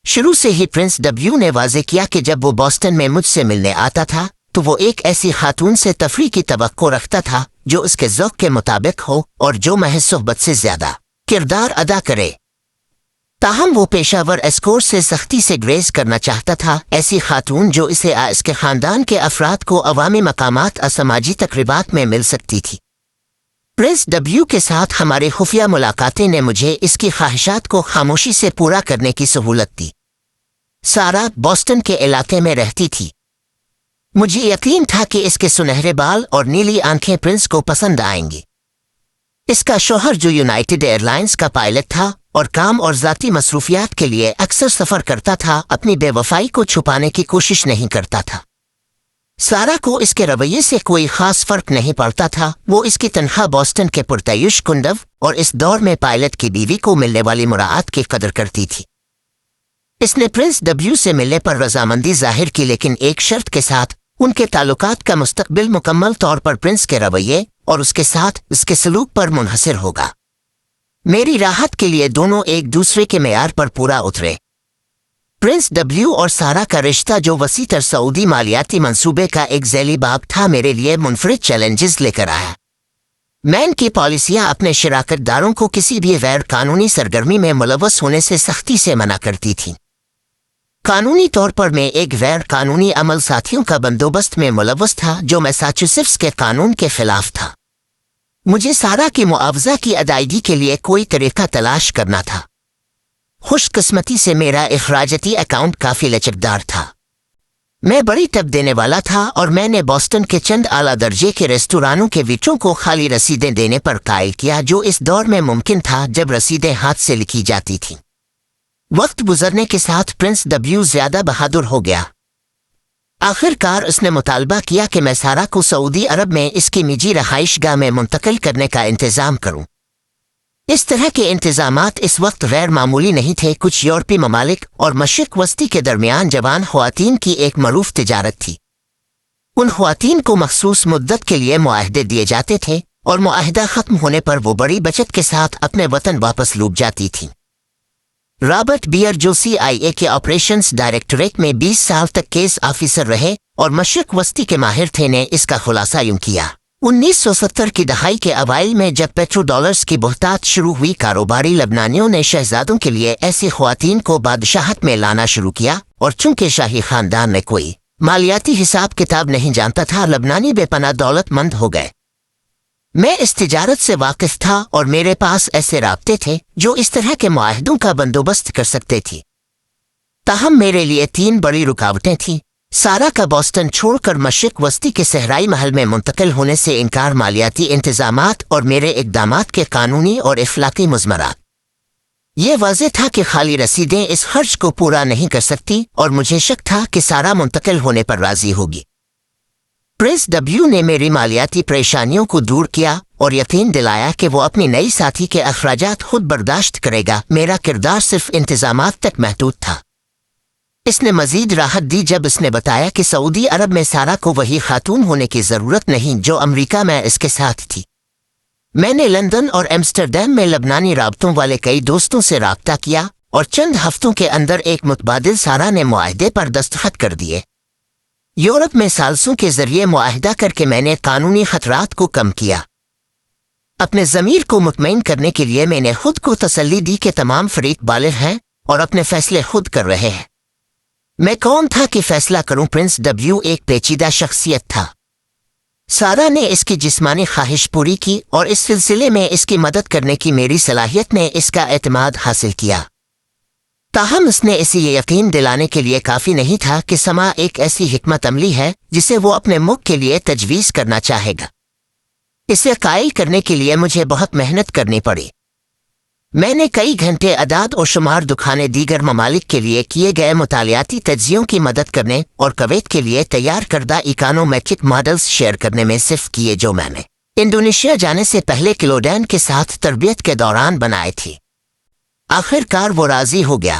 شروع سے ہی prince W نے واضح کیا کہ جب وہ بوسٹن میں مجھ سے ملنے آتا تھا تو وہ ایک ایسی خاتون سے تفریح کی توقع رکھتا تھا جو اس کے ذوق کے مطابق ہو اور جو محض صحبت سے زیادہ کردار ادا کرے۔ تاہم وہ پیشہ ور اسکورٹ سے سختی سے گریز کرنا چاہتا تھا، ایسی خاتون جو اسے اس کے خاندان کے افراد کو عوامی مقامات اور سماجی تقریبات میں مل سکتی تھی۔ پرنس ڈبلیو کے ساتھ ہمارے خفیہ ملاقاتیں نے مجھے اس کی خواہشات کو خاموشی سے پورا کرنے کی سہولت دی۔ سارا بوسٹن کے علاقے میں رہتی تھی۔ مجھے یقین تھا کہ اس کے سنہرے بال اور نیلی آنکھیں پرنس کو پسند آئیں گی۔ اس کا شوہر جو یونائیٹڈ ایئر لائنز کا پائلٹ تھا اور کام اور ذاتی مصروفیات کے لیے اکثر سفر کرتا تھا، اپنی بے وفائی کو چھپانے کی کوشش نہیں کرتا تھا۔ سارا کو اس کے رویے سے کوئی خاص فرق نہیں پڑتا تھا۔ وہ اس کی تنخواہ بوسٹن کے پرتعیش کنڈو اور اس دور میں پائلٹ کی بیوی کو ملنے والی مراعات کی قدر کرتی تھی۔ اس نے پرنس ڈبلیو سے ملنے پر رضامندی ظاہر کی، لیکن ایک شرط کے ساتھ: ان کے تعلقات کا مستقبل مکمل طور پر پرنس کے رویے اور اس کے ساتھ اس کے سلوک پر منحصر ہوگا۔ میری راحت کے لیے دونوں ایک دوسرے کے معیار پر پورا اترے۔ پرنس ڈبلیو اور سارا کا رشتہ، جو وسیع تر سعودی مالیاتی منصوبے کا ایک ذیلی باب تھا، میرے لیے منفرد چیلنجز لے کر آیا۔ مین کی پالیسیاں اپنے شراکت داروں کو کسی بھی غیر قانونی سرگرمی میں ملوث ہونے سے سختی سے منع کرتی تھیں۔ قانونی طور پر میں ایک غیر قانونی عمل ساتھیوں کا بندوبست میں ملوث تھا جو میساچوسیٹس کے قانون کے خلاف تھا۔ مجھے سارا کی معاوضہ کی ادائیگی کے لیے کوئی طریقہ تلاش کرنا تھا۔ خوش قسمتی سے میرا اخراجاتی اکاؤنٹ کافی لچکدار تھا۔ میں بڑی ٹپ دینے والا تھا اور میں نے بوسٹن کے چند اعلیٰ درجے کے ریستورانوں کے ویٹروں کو خالی رسیدیں دینے پر قائل کیا، جو اس دور میں ممکن تھا جب رسیدیں ہاتھ سے لکھی جاتی تھیں۔ وقت گزرنے کے ساتھ پرنس ڈبلیو زیادہ بہادر ہو گیا۔ آخر کار اس نے مطالبہ کیا کہ میں سارا کو سعودی عرب میں اس کی نجی رہائش گاہ میں منتقل کرنے کا انتظام کروں۔ اس طرح کے انتظامات اس وقت غیر معمولی نہیں تھے۔ کچھ یورپی ممالک اور مشرق وسطی کے درمیان جوان خواتین کی ایک معروف تجارت تھی۔ ان خواتین کو مخصوص مدت کے لیے معاہدے دیے جاتے تھے اور معاہدہ ختم ہونے پر وہ بڑی بچت کے ساتھ اپنے وطن واپس لوٹ جاتی تھیں۔ رابرٹ بیئر، جو CIA کے آپریشنز ڈائریکٹوریٹ میں 20 سال تک کیس آفیسر رہے اور مشرق وسطی کے ماہر تھے، نے اس کا خلاصہ یوں کیا: 1970 کی دہائی کے اوائل میں جب پیٹرو ڈالرز کی بہتات شروع ہوئی، کاروباری لبنانیوں نے شہزادوں کے لیے ایسی خواتین کو بادشاہت میں لانا شروع کیا، اور چونکہ شاہی خاندان میں کوئی مالیاتی حساب کتاب نہیں جانتا تھا، لبنانی بے پناہ دولت مند ہو گئے۔ میں اس تجارت سے واقف تھا اور میرے پاس ایسے رابطے تھے جو اس طرح کے معاہدوں کا بندوبست کر سکتے تھے۔ تاہم میرے لیے 3 بڑی رکاوٹیں تھیں: سارا کا بوسٹن چھوڑ کر مشرق وسطی کے صحرائی محل میں منتقل ہونے سے انکار، مالیاتی انتظامات اور میرے اقدامات کے قانونی اور اخلاقی مضمرات۔ یہ واضح تھا کہ خالی رسیدیں اس خرچ کو پورا نہیں کر سکتی، اور مجھے شک تھا کہ سارا منتقل ہونے پر راضی ہوگی۔ پرنس ڈبلیو نے میری مالیاتی پریشانیوں کو دور کیا اور یقین دلایا کہ وہ اپنی نئی ساتھی کے اخراجات خود برداشت کرے گا۔ میرا کردار صرف انتظامات تک محدود تھا۔ اس نے مزید راحت دی جب اس نے بتایا کہ سعودی عرب میں سارا کو وہی خاتون ہونے کی ضرورت نہیں جو امریکہ میں اس کے ساتھ تھی۔ میں نے لندن اور ایمسٹرڈیم میں لبنانی رابطوں والے کئی دوستوں سے رابطہ کیا اور چند ہفتوں کے اندر ایک متبادل سارا نے معاہدے پر دستخط کر دیے۔ یورپ میں ثالثوں کے ذریعے معاہدہ کر کے میں نے قانونی خطرات کو کم کیا۔ اپنے ضمیر کو مطمئن کرنے کے لیے میں نے خود کو تسلی دی کہ تمام فریق بالغ ہیں اور اپنے فیصلے خود کر رہے ہیں۔ میں کون تھا کہ فیصلہ کروں؟ پرنس ڈبلیو ایک پیچیدہ شخصیت تھا۔ سارا نے اس کی جسمانی خواہش پوری کی اور اس سلسلے میں اس کی مدد کرنے کی میری صلاحیت نے اس کا اعتماد حاصل کیا۔ تاہم اس نے اسے یہ یقین دلانے کے لیے کافی نہیں تھا کہ سما ایک ایسی حکمت عملی ہے جسے وہ اپنے ملک کے لیے تجویز کرنا چاہے گا۔ اسے قائل کرنے کے لیے مجھے بہت محنت کرنی پڑی۔ میں نے کئی گھنٹے اعداد و شمار دکھانے، دیگر ممالک کے لیے کیے گئے مطالعاتی تجزیوں کی مدد کرنے اور کویت کے لیے تیار کردہ اکانومیٹرک ماڈلز شیئر کرنے میں صرف کیے جو میں نے انڈونیشیا جانے سے پہلے کلوڈین کے ساتھ تربیت کے دوران بنائے تھے۔ آخر کار وہ راضی ہو گیا۔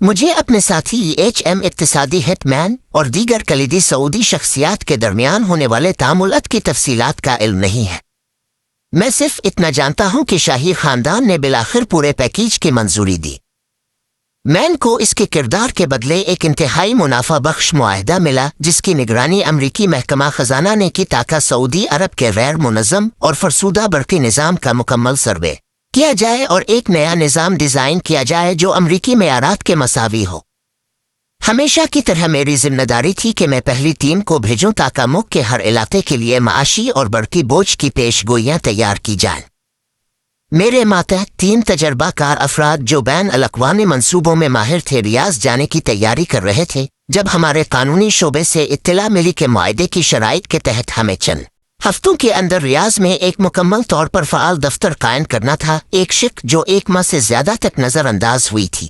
مجھے اپنے ساتھی EHM، اقتصادی ہٹ مین اور دیگر کلیدی سعودی شخصیات کے درمیان ہونے والے تعاملات کی تفصیلات کا علم نہیں ہے۔ میں صرف اتنا جانتا ہوں کہ شاہی خاندان نے بالآخر پورے پیکیج کی منظوری دی۔ مین کو اس کے کردار کے بدلے ایک انتہائی منافع بخش معاہدہ ملا جس کی نگرانی امریکی محکمہ خزانہ نے کی تاکہ سعودی عرب کے غیر منظم اور فرسودہ برقی نظام کا مکمل سروے کیا جائے اور ایک نیا نظام ڈیزائن کیا جائے جو امریکی معیارات کے مساوی ہو۔ ہمیشہ کی طرح میری ذمہ داری تھی کہ میں پہلی ٹیم کو بھیجوں تاکہ ملک کے ہر علاقے کے لیے معاشی اور برقی بوجھ کی پیش گوئیاں تیار کی جائیں۔ میرے ماتحت 3 تجربہ کار افراد جو بین الاقوامی منصوبوں میں ماہر تھے ریاض جانے کی تیاری کر رہے تھے جب ہمارے قانونی شعبے سے اطلاع ملی کہ معاہدے کی شرائط کے تحت ہمیں چند ہفتوں کے اندر ریاض میں ایک مکمل طور پر فعال دفتر قائم کرنا تھا، ایک شک جو 1 ماہ سے زیادہ تک نظر انداز ہوئی تھی۔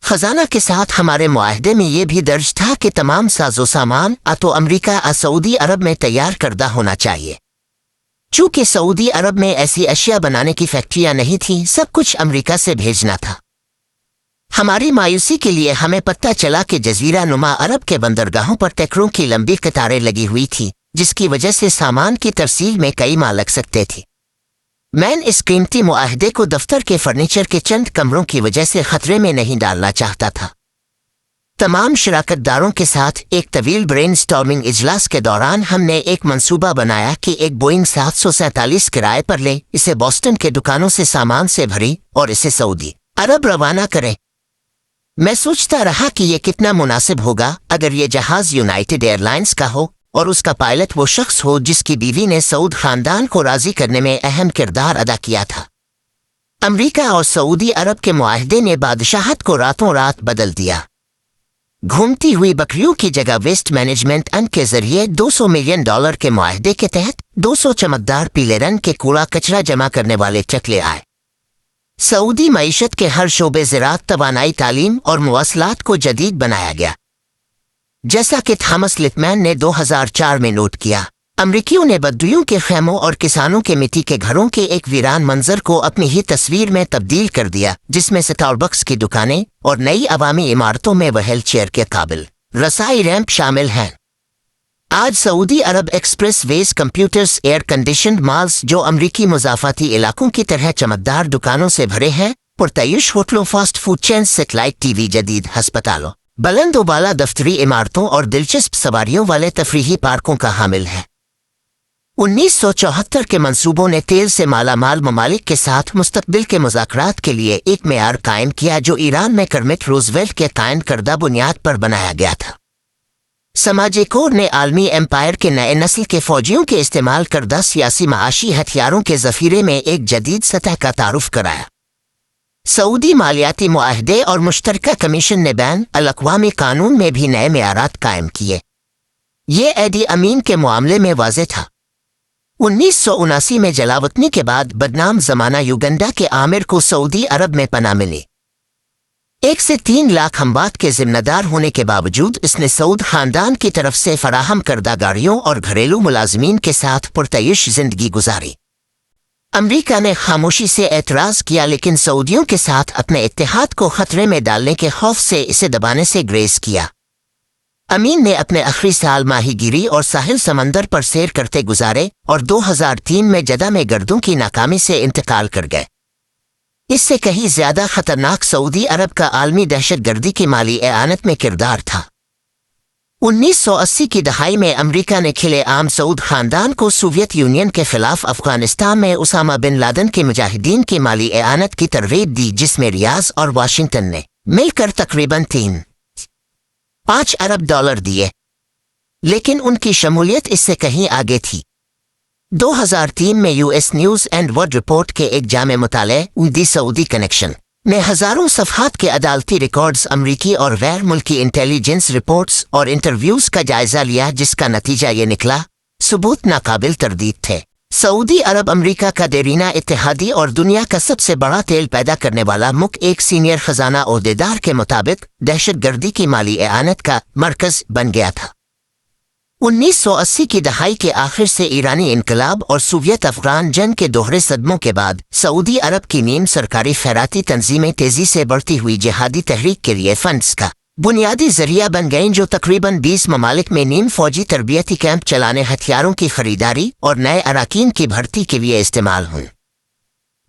خزانہ کے ساتھ ہمارے معاہدے میں یہ بھی درج تھا کہ تمام ساز و سامان تو امریکہ سعودی عرب میں تیار کردہ ہونا چاہیے۔ چونکہ سعودی عرب میں ایسی اشیاء بنانے کی فیکٹریاں نہیں تھیں، سب کچھ امریکہ سے بھیجنا تھا۔ ہماری مایوسی کے لیے ہمیں پتہ چلا کہ جزیرہ نما عرب کے بندرگاہوں پر ٹینکروں کی لمبی قطاریں لگی ہوئی تھی، جس کی وجہ سے سامان کی ترسیل میں کئی ماہ لگ سکتے تھے۔ میں اس قیمتی معاہدے کو دفتر کے فرنیچر کے چند کمروں کی وجہ سے خطرے میں نہیں ڈالنا چاہتا تھا۔ تمام شراکت داروں کے ساتھ ایک طویل برین سٹارمنگ اجلاس کے دوران ہم نے ایک منصوبہ بنایا کہ ایک بوئنگ 747 کرائے پر لے، اسے بوسٹن کے دکانوں سے سامان سے بھری اور اسے سعودی عرب روانہ کرے۔ میں سوچتا رہا کہ یہ کتنا مناسب ہوگا اگر یہ جہاز یونائٹڈ ایئر لائنز کا ہو اور اس کا پائلٹ وہ شخص ہو جس کی بیوی نے سعود خاندان کو راضی کرنے میں اہم کردار ادا کیا تھا۔ امریکہ اور سعودی عرب کے معاہدے نے بادشاہت کو راتوں رات بدل دیا۔ گھومتی ہوئی بکریوں کی جگہ ویسٹ مینجمنٹ ان کے ذریعے $200 ملین کے معاہدے کے تحت 200 چمکدار پیلے رنگ کے کوڑا کچرا جمع کرنے والے چکلے آئے۔ سعودی معیشت کے ہر شعبے زراعت، توانائی، تعلیم اور مواصلات کو جدید بنایا گیا۔ جیسا کہ تھامس لپمین نے 2004 میں نوٹ کیا، امریکیوں نے بدویوں کے خیموں اور کسانوں کے مٹی کے گھروں کے ایک ویران منظر کو اپنی ہی تصویر میں تبدیل کر دیا، جس میں سٹاربکس کی دکانیں اور نئی عوامی عمارتوں میں وہیل چیئر کے قابل رسائی ریمپ شامل ہیں۔ آج سعودی عرب ایکسپریس ویز، کمپیوٹرز، ایئر کنڈیشنڈ مالز جو امریکی مضافاتی علاقوں کی طرح چمکدار دکانوں سے بھرے ہیں، پرتعیش ہوٹلوں، fast food chains, satellite T V, جدید ہسپتالوں، بلند و بالا دفتری عمارتوں اور دلچسپ سواریوں والے تفریحی پارکوں کا حامل ہے۔ 1974 کے منصوبوں نے تیل سے مالا مال ممالک کے ساتھ مستقبل کے مذاکرات کے لیے ایک معیار قائم کیا جو ایران میں کرمٹ روزویلٹ کے قائم کردہ بنیاد پر بنایا گیا تھا۔ سماجی کور نے عالمی ایمپائر کے نئے نسل کے فوجیوں کے استعمال کردہ سیاسی معاشی ہتھیاروں کے ذخیرے میں ایک جدید سطح کا تعارف کرایا۔ سعودی مالیاتی معاہدے اور مشترکہ کمیشن نے بین الاقوامی قانون میں بھی نئے معیارات قائم کیے۔ یہ ایڈی امین کے معاملے میں واضح تھا۔ 1979 میں جلاوطنی کے بعد بدنام زمانہ یوگنڈا کے عامر کو سعودی عرب میں پناہ ملی۔ 1 سے 3 لاکھ اموات کے ذمہ دار ہونے کے باوجود اس نے سعود خاندان کی طرف سے فراہم کردہ گاڑیوں اور گھریلو ملازمین کے ساتھ پرتعیش زندگی گزاری۔ امریکہ نے خاموشی سے اعتراض کیا لیکن سعودیوں کے ساتھ اپنے اتحاد کو خطرے میں ڈالنے کے خوف سے اسے دبانے سے گریز کیا۔ امین نے اپنے آخری سال ماہی گیری اور ساحل سمندر پر سیر کرتے گزارے اور 2003 میں جدہ میں گردوں کی ناکامی سے انتقال کر گئے۔ اس سے کہیں زیادہ خطرناک سعودی عرب کا عالمی دہشت گردی کی مالی اعانت میں کردار تھا۔ 1980 کی دہائی میں امریکہ نے کھلے عام سعود خاندان کو سوویت یونین کے خلاف افغانستان میں اسامہ بن لادن کے مجاہدین کی مالی اعانت کی ترغیب دی، جس میں ریاض اور واشنگٹن نے مل کر تقریباً $3.5 ارب دیے، لیکن ان کی شمولیت اس سے کہیں آگے تھی۔ 2003 میں U S news and world report کے ایک جامع مطالعے دی سعودی کنیکشن نے ہزاروں صفحات کے عدالتی ریکارڈز، امریکی اور غیر ملکی انٹیلیجنس رپورٹس اور انٹرویوز کا جائزہ لیا، جس کا نتیجہ یہ نکلا ثبوت ناقابل تردید تھے۔ سعودی عرب امریکہ کا دیرینہ اتحادی اور دنیا کا سب سے بڑا تیل پیدا کرنے والا ملک ایک سینئر خزانہ عہدیدار کے مطابق دہشت گردی کی مالی اعانت کا مرکز بن گیا تھا۔ 1980 کی دہائی کے آخر سے ایرانی انقلاب اور سوویت افغان جنگ کے دوہرے صدموں کے بعد سعودی عرب کی نیم سرکاری خیراتی تنظیمیں تیزی سے بڑھتی ہوئی جہادی تحریک کے لیے فنڈز کا بنیادی ذریعہ بن گئیں، جو تقریباً 20 ممالک میں نیم فوجی تربیتی کیمپ چلانے، ہتھیاروں کی خریداری اور نئے اراکین کی بھرتی کے لیے استعمال ہوئیں۔